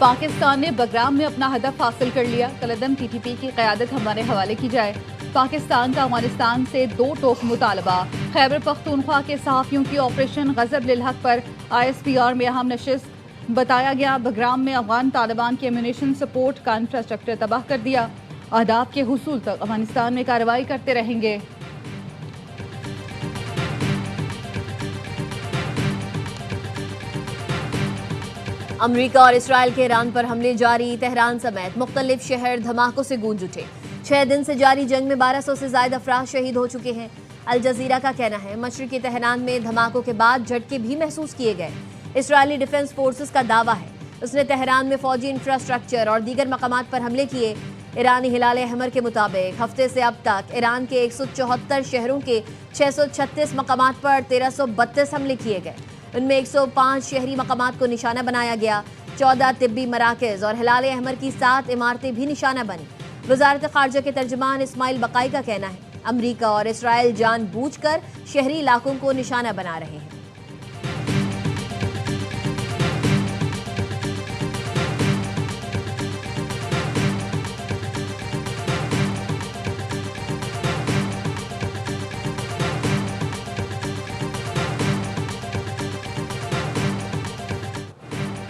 पाकिस्तान ने बगराम में अपना हदफ हासिल कर लिया। कलदम टीटीपी की क़यादत हमारे हवाले की जाए। पाकिस्तान का अफगानिस्तान से 2 टोक मुतालबा। खैबर पख्तूनख्वा के सहाफ़ियों की ऑपरेशन गज़ब लिल हक पर ISPR में अहम नशिस्त। बताया गया बगराम में अफगान तालिबान के एम्यूनेशन सपोर्ट का इंफ्रास्ट्रक्चर तबाह कर दिया। अहदाफ के हुसूल तक अफगानिस्तान में कार्रवाई करते रहेंगे। अमरीका और इसराइल के ईरान पर हमले जारी। तेहरान समेत मुख्तलिफ शहर धमाकों से गूंज उठे। 6 दिन से जारी जंग में 1200 से ज्यादा अफराद शहीद हो चुके हैं। अल जजीरा का कहना है मशरिकी तेहरान में धमाकों के बाद झटके भी महसूस किए गए। इसराइली डिफेंस फोर्सेस का दावा है उसने तेहरान में फौजी इंफ्रास्ट्रक्चर और दीगर मकामात पर हमले किए। ईरानी हिलाल अहमर के मुताबिक हफ्ते से अब तक ईरान के 174 शहरों के 636 मकामात पर 1332 हमले किए गए। उनमें 105 शहरी मकामात को निशाना बनाया गया। 14 तिब्बी मराकज़ और हिलाल अहमर की 7 इमारतें भी निशाना बनी। वज़ारत ख़ारजा के तर्जुमान इस्माइल बकाई का कहना है अमरीका और इसराइल जानबूझकर शहरी इलाकों को निशाना बना रहे हैं।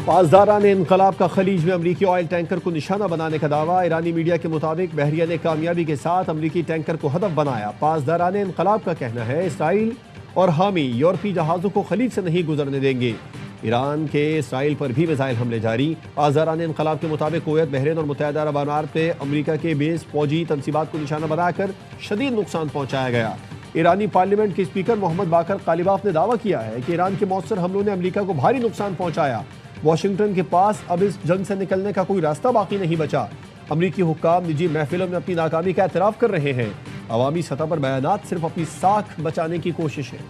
पासदारान इनकलाब का खलीज में अमरीकी ऑयल टैंकर को निशाना बनाने का दावा। ईरानी मीडिया के मुताबिक बहरिया ने कामयाबी के साथ अमरीकी टैंकर को हदफ बनाया। पासदारान इनकलाब का कहना है इसराइल और हामी यूरोपीय जहाज़ों को खलीज से नहीं गुजरने देंगे। ईरान के इसराइल पर भी मिसाइल हमले जारी। पासदारान इनकलाब के मुताबिक कुवैत, बहरीन और मुत्तहिदा अरब अमारात पे अमरीका के बेस फौजी तनसीबात को निशाना बनाकर शदीद नुकसान पहुंचाया गया। ईरानी पार्लियामेंट के स्पीकर मोहम्मद बाकर कालिबाफ ने दावा किया है कि ईरान के मौसर हमलों ने अमरीका को भारी नुकसान पहुंचाया। वाशिंगटन के पास अब इस जंग से निकलने का कोई रास्ता बाकी नहीं बचा। अमरीकी हुक्काम निजी महफिलों में अपनी नाकामी का एतराफ़ कर रहे हैं। अवामी सतह पर बयानात सिर्फ अपनी साख बचाने की कोशिश है।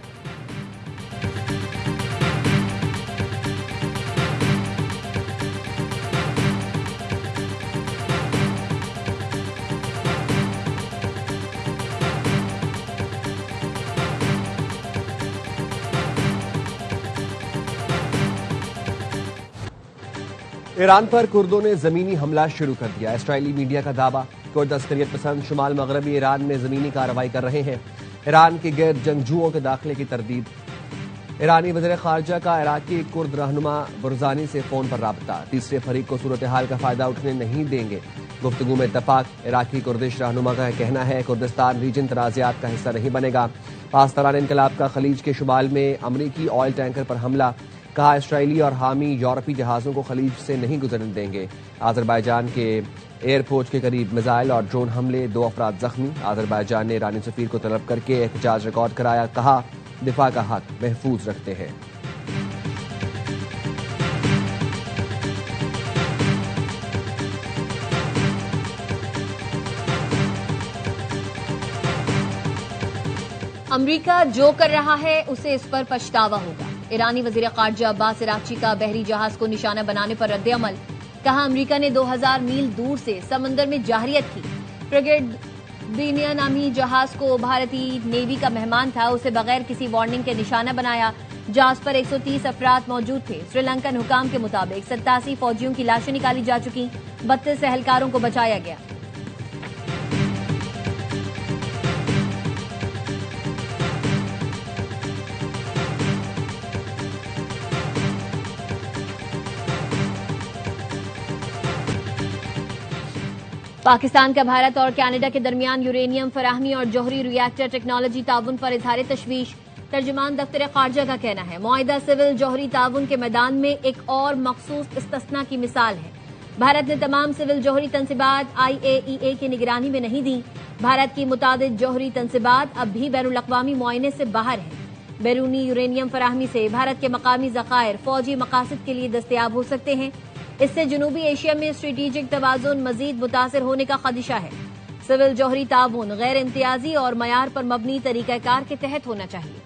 ईरान पर कुर्दों ने जमीनी हमला शुरू कर दिया। इसराइली मीडिया का दावा कुर्द अस्करियत पसंद शुमाल मगरबी ईरान में जमीनी कार्रवाई कर रहे हैं। ईरान के गैर जंगजुओं के दाखिले की तरदीद। ईरानी वज़ीर ख़ारजा का इराकी कुर्द रहनुमा बुरजानी से फोन पर राब्ता। तीसरे फरीक को सूरत हाल का फायदा उठने नहीं देंगे। गुफ्तगू में इत्तफाक। इराकी कुर्दिश रहनुमा का कहना है कुर्दिस्तान रीजन तनाज़ात का हिस्सा नहीं बनेगा। पासदारान इनकलाब का खलीज के शुमाल में अमरीकी ऑयल टैंकर पर हमला। कहा इसराइली और हामी यूरोपीय जहाज़ों को खलीज से नहीं गुजरने देंगे। आज़रबाईजान के एयरपोर्ट के करीब मिसाइल और ड्रोन हमले, 2 अफराद जख्मी। आज़रबाईजान ने ईरानी सफीर को तलब करके एहतजाज रिकॉर्ड कराया। कहा दिफा का हक महफूज रखते हैं। अमरीका जो कर रहा है उसे इस पर पछतावा होगा। ईरानी वजीर खारजा अब्बास इराक्ची का बहरी जहाज को निशाना बनाने पर रद्द-ए-अमल। कहा अमरीका ने 2000 मील दूर से समंदर में जाहिरियत की। फ्रिगेट ब्रीनिया नामी जहाज को भारतीय नेवी का मेहमान था, उसे बगैर किसी वार्निंग के निशाना बनाया। जहाज पर 130 अफराद मौजूद थे। श्रीलंकन हुकाम के मुताबिक 87 फौजियों की लाशें निकाली जा चुकी। 32 एहलकारों को बचाया गया। पाकिस्तान का भारत और कनाडा के दरमियान यूरेनियम फराहमी और जौहरी रिएक्टर टेक्नोलॉजी ताउन पर इजहार तशवीश। तर्जुमान दफ्तर खारजा का कहना है मुआहिदा सिविल जौहरी ताउन के मैदान में एक और मखसूस इस्तिस्ना की मिसाल है। भारत ने तमाम सिविल जौहरी तनसीबात IAEA की निगरानी में नहीं दी। भारत की मुतादिद जौहरी तनसीबात अब भी बैनुल अक़वामी मुआयने से बाहर है। बैरूनी यूरेनियम फराहमी से भारत के मकामी ज़खायर फौजी मकासद के लिए दस्तयाब हो सकते हैं। इससे जनूबी एशिया में स्ट्रेटेजिक तवाज़ुन मजीद मुतासिर होने का खदशा है। सिविल जौहरी ताउन गैर इम्तियाजी और मयार पर मबनी तरीक़ाकार के तहत होना चाहिए।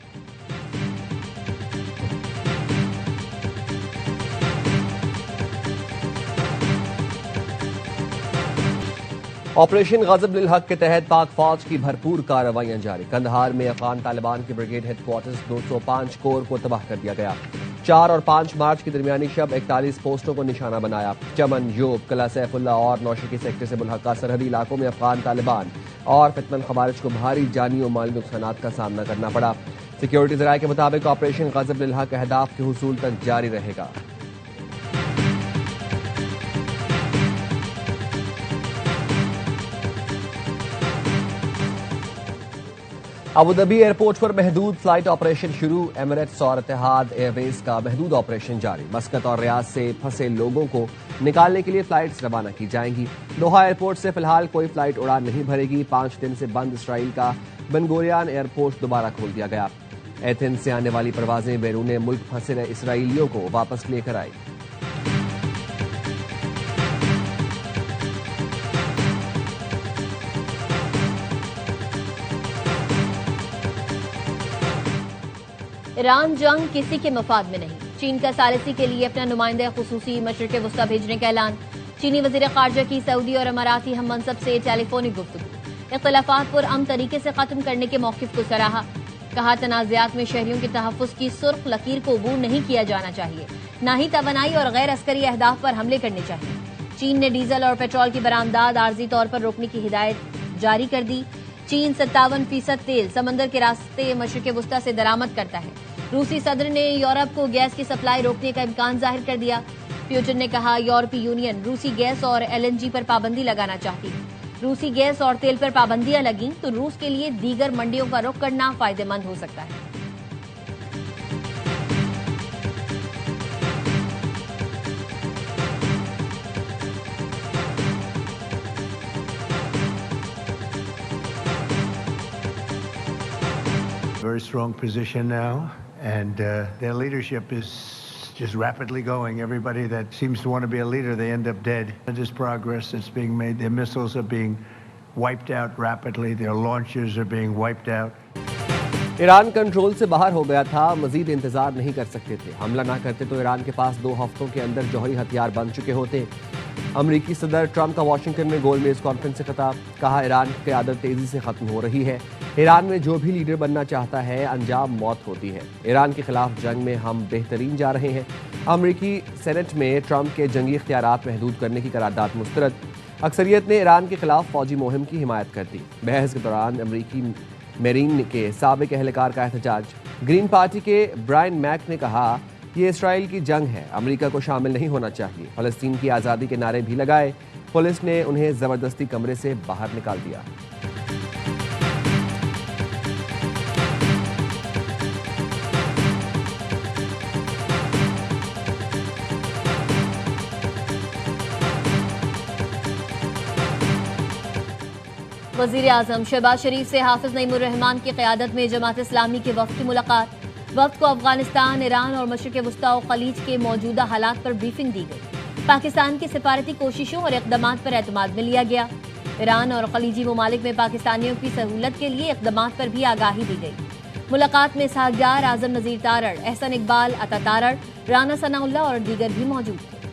ऑपरेशन गजब हक के तहत पाक फौज की भरपूर कार्रवाइयां जारी। कंदहार में अफगान तालिबान के ब्रिगेड हेडक्वार्टर्स 205 कोर को तबाह कर दिया गया। 4 और 5 मार्च की दरमियानी शब 41 पोस्टों को निशाना बनाया। चमन, योब, किला सैफुल्ला और नौशकी सेक्टर से मुल्हका सरहदी इलाकों में अफगान तालिबान और फितनल खवारिज को भारी जानी और माली नुकसानात का सामना करना पड़ा। सिक्योरिटी जराये के मुताबिक ऑपरेशन गजब हक अहदाफ के हुसूल तक जारी रहेगा। अबुधाबी एयरपोर्ट पर महदूद फ्लाइट ऑपरेशन शुरू। एमिरेट्स और इत्तेहाद एयरवेज का महदूद ऑपरेशन जारी। मस्कत और रियाद से फंसे लोगों को निकालने के लिए फ्लाइट्स रवाना की जाएंगी। दोहा एयरपोर्ट से फिलहाल कोई फ्लाइट उड़ान नहीं भरेगी। 5 दिन से बंद इसराइल का बेन गुरियन एयरपोर्ट दोबारा खोल दिया गया। एथेंस से आने वाली परवाजें बैरून मुल्क फंसे इसराइलियों को वापस लेकर आई। ईरान जंग किसी के मफाद में नहीं। चीन का सालिसी के लिए अपना नुमाइंदा खुसूसी मशरिक वस्ता भेजने का ऐलान। चीनी वजीर खारजा की सऊदी और अमाराती हम मनसब से टेलीफोनिक गुफ्तगू। इख्तिलाफात पर अमन तरीके से खत्म करने के मौकिफ को सराहा। कहा तनाज़ात में शहरियों के तहफ़्फ़ुज़ की सुर्ख लकीर को अबूर नहीं किया जाना चाहिए, न ही तवानाई और गैर अस्करी अहदाफ पर हमले करने चाहिए। चीन ने डीजल और पेट्रोल की बरामदात आर्जी तौर पर रोकने की हिदायत जारी कर दी। चीन 57% तेल समंदर के रास्ते मशरिक वस्ता से दरामद करता है। रूसी सदर ने यूरोप को गैस की सप्लाई रोकने का इम्कान जाहिर कर दिया। पुतिन ने कहा यूरोपीय यूनियन रूसी गैस और एलएनजी पर पाबंदी लगाना चाहती है। रूसी गैस और तेल पर पाबंदियां लगी तो रूस के लिए दीगर मंडियों का रुख करना फायदेमंद हो सकता है। Very strong position now, and their leadership is just rapidly going. Everybody that seems to want to be a leader, they end up dead. There's progress that's being made. Their missiles are being wiped out rapidly. Their launchers are being wiped out. Iran control से बाहर हो गया था, मजीद इंतजार नहीं कर सकते थे। हमला ना करते तो ईरान के पास 2 हफ्तों के अंदर जौहरी हथियार बन चुके होते। अमरीकी सदर ट्रंप का वाशिंगटन में गोलमेज कॉन्फ्रेंस से खिताब। कहा ईरान की क़यादत तेजी से खत्म हो रही है। ईरान में जो भी लीडर बनना चाहता है अंजाम मौत होती है। ईरान के खिलाफ जंग में हम बेहतरीन जा रहे हैं। अमरीकी सेनेट में ट्रंप के जंगी इख्तियारात महदूद करने की करारदाद मुस्तरद। अक्सरियत ने ईरान के खिलाफ फौजी मुहिम की हिमायत कर दी। बहस के दौरान अमरीकी मेरीन के साबिक एहलकार का एहतजाज। ग्रीन पार्टी के ब्रायन मैक ने कहा ये इसराइल की जंग है, अमेरिका को शामिल नहीं होना चाहिए। फलस्तीन की आज़ादी के नारे भी लगाए। पुलिस ने उन्हें ज़बरदस्ती कमरे से बाहर निकाल दिया। वज़ीर आज़म शहबाज शरीफ से हाफिज नईमुर रहमान की क़यादत में जमात इस्लामी के वफ़द की मुलाकात। वफ़द को अफगानिस्तान, ईरान और मशरिक़ वस्ता और खलीज के मौजूदा हालात पर ब्रीफिंग दी गई। पाकिस्तान की सिफारती कोशिशों और इक़दामात पर एतमाद में लिया गया। ईरान और खलीजी ममालिक में पाकिस्तानियों की सहूलत के लिए इक़दामात पर भी आगाही दी गई। मुलाकात में इसहाक डार, आज़म नज़ीर तारड़, एहसन इकबाल, अता तारड़, राना सनाउल्लाह और दीगर भी मौजूद थे।